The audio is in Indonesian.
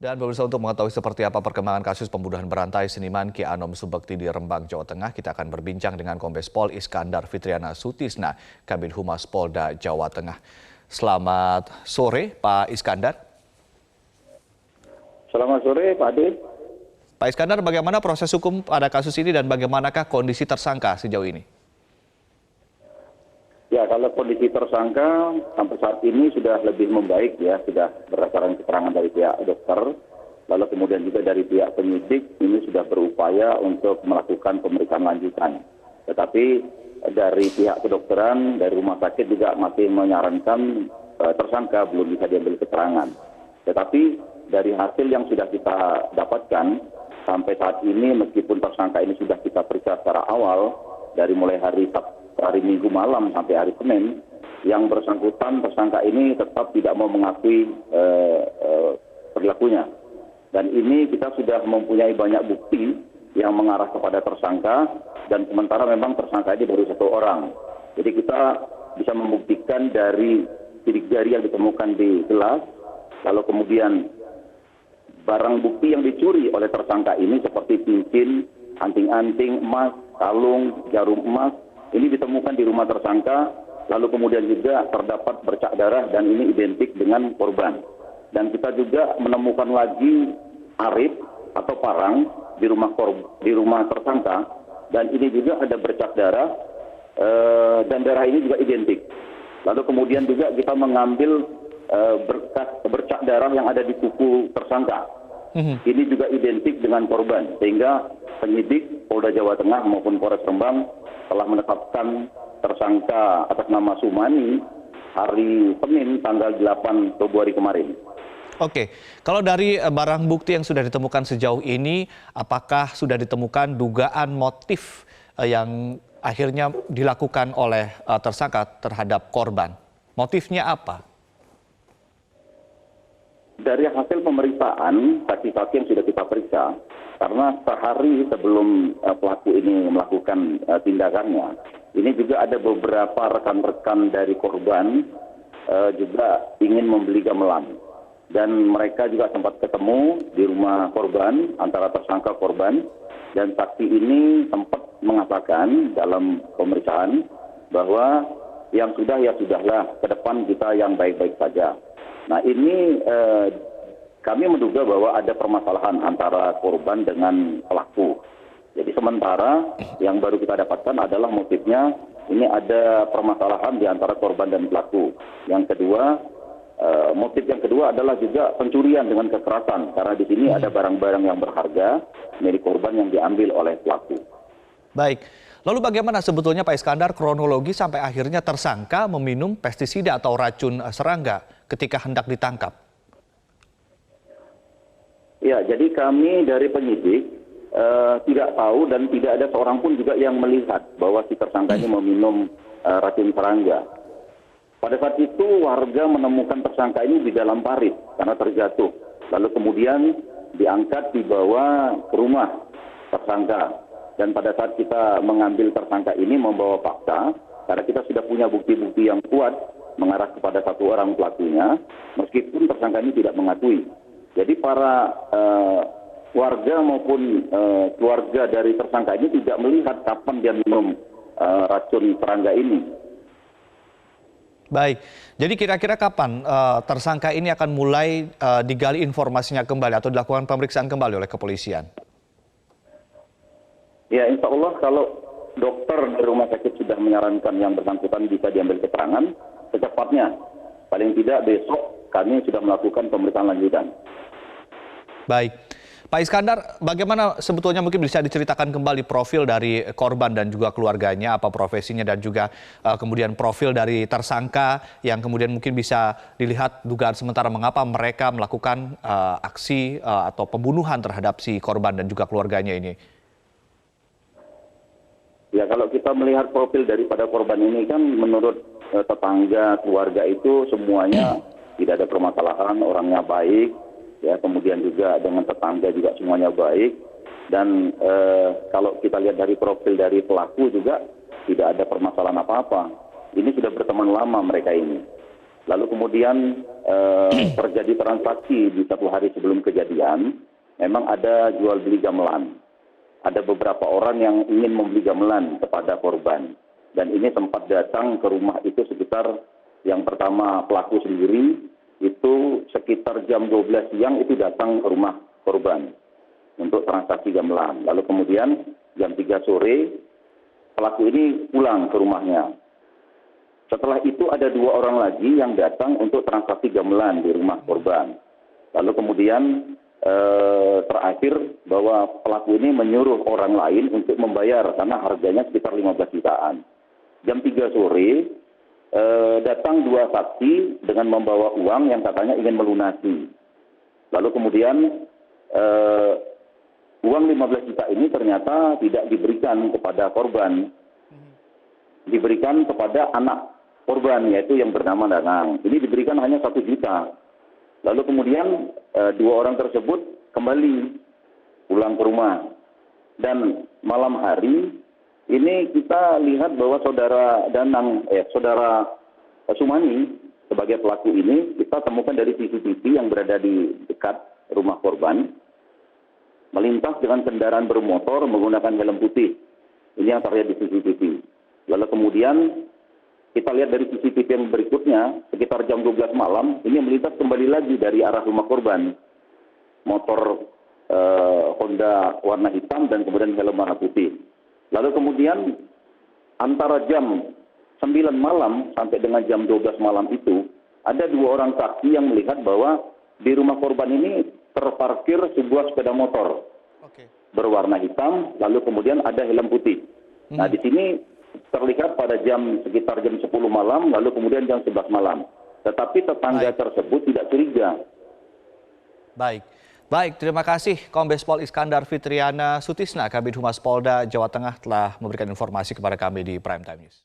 Dan pemirsa, untuk mengetahui seperti apa perkembangan kasus pembunuhan berantai seniman Ki Anom Subekti di Rembang, Jawa Tengah, kita akan berbincang dengan Kombes Pol Iskandar Fitriana Sutisna, Kabid Humas Polda Jawa Tengah. Selamat sore, Pak Iskandar. Selamat sore, Pak Ade. Pak Iskandar, bagaimana proses hukum pada kasus ini dan bagaimanakah kondisi tersangka sejauh ini? Ya, kalau kondisi tersangka sampai saat ini sudah lebih membaik ya, sudah berdasarkan keterangan dari pihak dokter, lalu kemudian juga dari pihak penyidik ini sudah berupaya untuk melakukan pemeriksaan lanjutan. Tetapi dari pihak kedokteran, dari rumah sakit juga masih menyarankan tersangka belum bisa diambil keterangan. Tetapi dari hasil yang sudah kita dapatkan sampai saat ini, meskipun tersangka ini sudah kita periksa secara awal dari mulai hari Minggu malam sampai hari Senin, yang bersangkutan tersangka ini tetap tidak mau mengakui perilakunya. Dan ini kita sudah mempunyai banyak bukti yang mengarah kepada tersangka, dan sementara memang tersangka ini baru satu orang. Jadi kita bisa membuktikan dari sidik jari yang ditemukan di gelas, lalu kemudian barang bukti yang dicuri oleh tersangka ini seperti cincin, anting-anting emas, kalung, jarum emas, ini ditemukan di rumah tersangka, lalu kemudian juga terdapat bercak darah dan ini identik dengan korban. Dan kita juga menemukan lagi arip atau parang di rumah tersangka, dan ini juga ada bercak darah dan darah ini juga identik. Lalu kemudian juga kita mengambil bercak darah yang ada di kuku tersangka. Ini juga identik dengan korban, sehingga penyidik Polda Jawa Tengah maupun Polres Rembang telah menetapkan tersangka atas nama Sumani hari Senin tanggal 8 Februari kemarin. Oke, kalau dari barang bukti yang sudah ditemukan sejauh ini, apakah sudah ditemukan dugaan motif yang akhirnya dilakukan oleh tersangka terhadap korban? Motifnya apa? Dari hasil pemeriksaan saksi-saksi yang sudah kita periksa, karena sehari sebelum pelaku ini melakukan tindakannya, ini juga ada beberapa rekan-rekan dari korban juga ingin membeli gamelan. Dan mereka juga sempat ketemu di rumah korban, antara tersangka korban, dan saksi ini sempat mengatakan dalam pemeriksaan bahwa yang sudah ya sudahlah, ke depan kita yang baik-baik saja. Nah ini kami menduga bahwa ada permasalahan antara korban dengan pelaku. Jadi sementara yang baru kita dapatkan adalah motifnya ini ada permasalahan di antara korban dan pelaku. Yang kedua, motif yang kedua adalah juga pencurian dengan kekerasan, karena di sini ada barang-barang yang berharga milik korban yang diambil oleh pelaku. Baik, lalu bagaimana sebetulnya Pak Iskandar kronologi sampai akhirnya tersangka meminum pestisida atau racun serangga ketika hendak ditangkap? Ya, jadi kami dari penyidik tidak tahu dan tidak ada seorang pun juga yang melihat bahwa si tersangka ini meminum racun serangga. Pada saat itu warga menemukan tersangka ini di dalam parit karena terjatuh. Lalu kemudian diangkat dibawa ke rumah tersangka. Dan pada saat kita mengambil tersangka ini membawa fakta, karena kita sudah punya bukti-bukti yang kuat mengarah kepada satu orang pelakunya, meskipun tersangka ini tidak mengakui. Jadi para warga maupun keluarga dari tersangka ini tidak melihat kapan dia minum racun serangga ini. Baik, jadi kira-kira kapan tersangka ini akan mulai digali informasinya kembali atau dilakukan pemeriksaan kembali oleh kepolisian? Ya, insya Allah kalau dokter dari rumah sakit sudah menyarankan yang bersangkutan bisa diambil keterangan, secepatnya, paling tidak besok kami sudah melakukan pemeriksaan lanjutan. Baik, Pak Iskandar, bagaimana sebetulnya mungkin bisa diceritakan kembali profil dari korban dan juga keluarganya, apa profesinya dan juga kemudian profil dari tersangka yang kemudian mungkin bisa dilihat dugaan sementara mengapa mereka melakukan aksi atau pembunuhan terhadap si korban dan juga keluarganya ini? Ya, kalau kita melihat profil daripada korban ini kan menurut tetangga keluarga itu semuanya tidak ada permasalahan, orangnya baik. Ya, kemudian juga dengan tetangga juga semuanya baik, dan kalau kita lihat dari profil dari pelaku juga tidak ada permasalahan apa-apa. Ini sudah berteman lama mereka ini. Lalu kemudian terjadi transaksi di 1 hari sebelum kejadian, memang ada jual beli gamelan. Ada beberapa orang yang ingin membeli gamelan kepada korban. Dan ini sempat datang ke rumah itu sekitar, yang pertama pelaku sendiri, itu sekitar jam 12 siang itu datang ke rumah korban untuk transaksi gamelan. Lalu kemudian jam 3 sore, pelaku ini pulang ke rumahnya. Setelah itu ada 2 orang lagi yang datang untuk transaksi gamelan di rumah korban. Lalu kemudian terakhir bahwa pelaku ini menyuruh orang lain untuk membayar karena harganya sekitar 15 jutaan. Jam 3 sore datang 2 saksi dengan membawa uang yang katanya ingin melunasi. Lalu kemudian uang 15 juta ini ternyata tidak diberikan kepada korban. Diberikan kepada anak korban, yaitu yang bernama Danang. Ini diberikan hanya 1 juta. Lalu kemudian 2 orang tersebut kembali pulang ke rumah. Dan malam hari ini kita lihat bahwa saudara Sumani sebagai pelaku ini kita temukan dari CCTV yang berada di dekat rumah korban, melintas dengan kendaraan bermotor menggunakan helm putih. Ini yang terlihat di CCTV. Lalu kemudian kita lihat dari CCTV yang berikutnya, sekitar jam 12 malam, ini melintas kembali lagi dari arah rumah korban. Motor Honda warna hitam dan kemudian helm warna putih. Lalu kemudian antara jam 9 malam sampai dengan jam 12 malam itu, ada 2 orang saksi yang melihat bahwa di rumah korban ini terparkir sebuah sepeda motor berwarna hitam, lalu kemudian ada helm putih. Nah, di sini terlihat pada sekitar jam 10 malam, lalu kemudian jam 11 malam. Tetapi tetangga tersebut tidak curiga. Baik, terima kasih Kombes Pol Iskandar Fitriana Sutisna, Kabid Humas Polda Jawa Tengah telah memberikan informasi kepada kami di Prime Time News.